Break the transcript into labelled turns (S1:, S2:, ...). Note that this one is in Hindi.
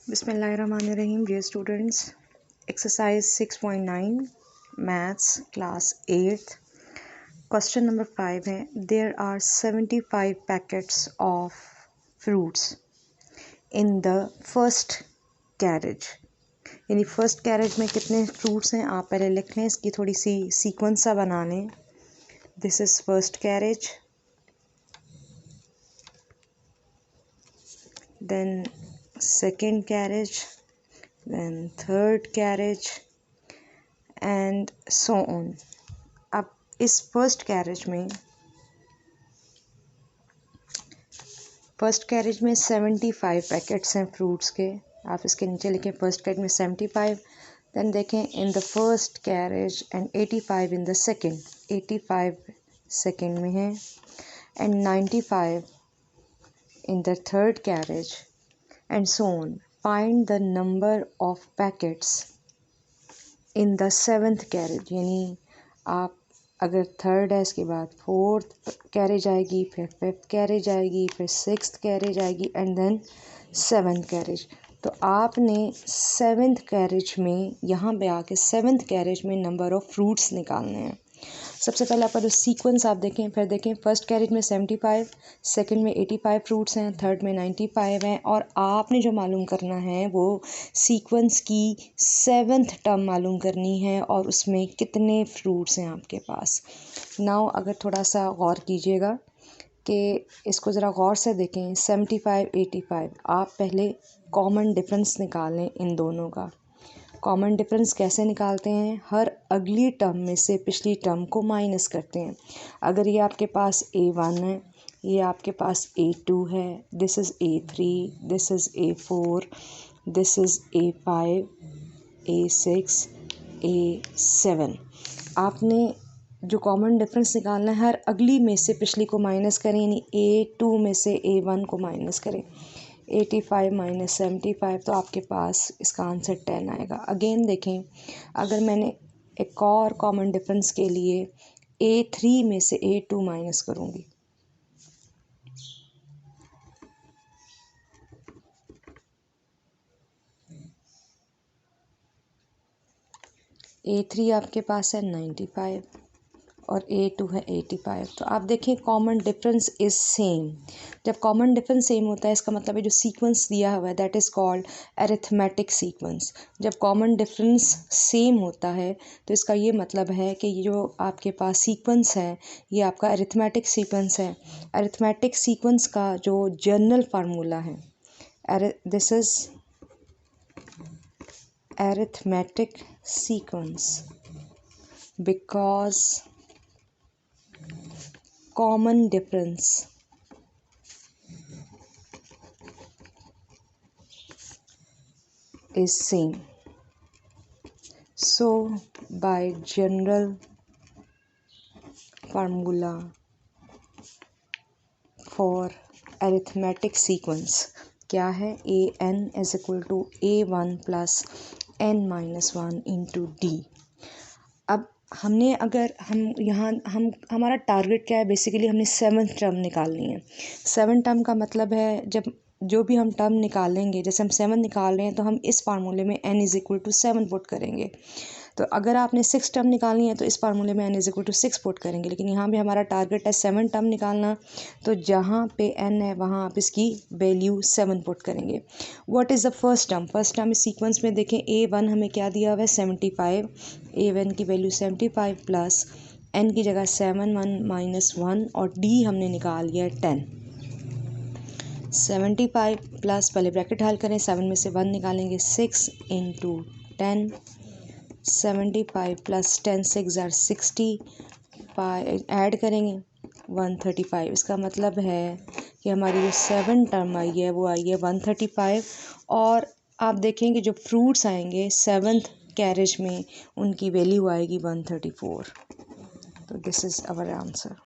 S1: Bismillahirrahmanirrahim. Dear students, exercise 6.9 maths class 8th. Question number 5 है, there are 75 packets of fruits in the first carriage. यानी फर्स्ट कैरेज में कितने फ्रूट्स हैं आप पहले लिख लें, इसकी थोड़ी सी सीक्वेंस सा बना लें. This is first carriage, then second carriage, then third carriage and so on. अब इस फर्स्ट कैरेज में 75 पैकेट्स हैं फ्रूट्स के. आप इसके नीचे लिखें फर्स्ट कैरेज में 75. देन देखें in the first carriage and 85 in the second. 85 second में है and 95 in the third carriage and so on. Find the number of packets in the seventh carriage. यानी आप अगर थर्ड है इसके बाद फोर्थ कैरेज आएगी, फिर फिफ्थ कैरेज आएगी, फिर सिक्स्थ कैरेज आएगी एंड देन सेवन्थ कैरेज. तो आपने सेवन्थ कैरेज में यहाँ पे आके सेवन्थ कैरेज में नंबर ऑफ़ फ्रूट्स निकालने हैं. सबसे पहले आप सीक्वेंस आप देखें, फिर देखें फर्स्ट कैरेज में 75, सेकंड में 85 फ्रूट्स हैं, थर्ड में 95 हैं और आपने जो मालूम करना है वो सीक्वेंस की सेवन्थ टर्म मालूम करनी है और उसमें कितने फ्रूट्स हैं आपके पास. नाउ अगर थोड़ा सा गौर कीजिएगा कि इसको ज़रा गौर से देखें. 75 85 आप पहले कॉमन डिफरेंस निकालें इन दोनों का. कॉमन डिफरेंस कैसे निकालते हैं? हर अगली टर्म में से पिछली टर्म को माइनस करते हैं. अगर ये आपके पास A1 है, ये आपके पास A2 है, this is A3, this is A4, this is A5, A6, A7. आपने जो कॉमन डिफरेंस निकालना है हर अगली में से पिछली को माइनस करें, यानी A2 में से A1 को माइनस करें. 85 माइनस 75 तो आपके पास इसका आंसर 10 आएगा. अगेन देखें, अगर मैंने एक और कॉमन डिफरेंस के लिए A3 में से A2 माइनस करूँगी, A3 आपके पास है 95 और A2 है 85. तो आप देखें कॉमन डिफरेंस इज़ सेम. जब कॉमन डिफरेंस सेम होता है इसका मतलब है जो सीक्वेंस दिया हुआ है that is called arithmetic sequence. जब कॉमन डिफरेंस सेम होता है तो इसका ये मतलब है कि ये जो आपके पास सीक्वेंस है ये आपका अरिथमेटिक सीक्वेंस है. अरिथमेटिक सीक्वेंस का जो जनरल फार्मूला है, this is arithmetic sequence because common difference is same. So by general formula for arithmetic sequence क्या है? an is equal to a1 plus n minus 1 into d. अब हमने अगर हम हमारा टारगेट क्या है? बेसिकली हमने सेवन्थ टर्म निकालनी है. सेवन्थ टर्म का मतलब है जब जो भी हम टर्म निकालेंगे, जैसे हम 7 निकाल रहे हैं तो हम इस फार्मूले में n is equal to 7 put करेंगे. तो अगर आपने 6 टर्म निकालनी है तो इस फार्मूले में n is equal to 6 put करेंगे. लेकिन यहाँ भी हमारा टारगेट है 7 टर्म निकालना, तो जहाँ पे n है वहाँ आप इसकी वैल्यू 7 पुट करेंगे. What is the first term? First term इस सीक्वेंस में देखें, A1 हमें क्या दिया हुआ है? 75. A1 की वैल्यू 75 प्लस n की जगह 7 1 माइनस 1 और d हमने निकाल लिया है 10. 75 प्लस पहले ब्रैकेट हल करें, 7 में से 1 निकालेंगे, 6 इंटू 10. 75 प्लस 10 6 आर 60 ऐड करेंगे 135. इसका मतलब है कि हमारी जो 7 टर्म आई है वो आई है 135. और आप देखेंगे जो फ्रूट्स आएंगे सेवन्थ कैरेज में उनकी वैल्यू आएगी 134. तो दिस इज़ आवर आंसर.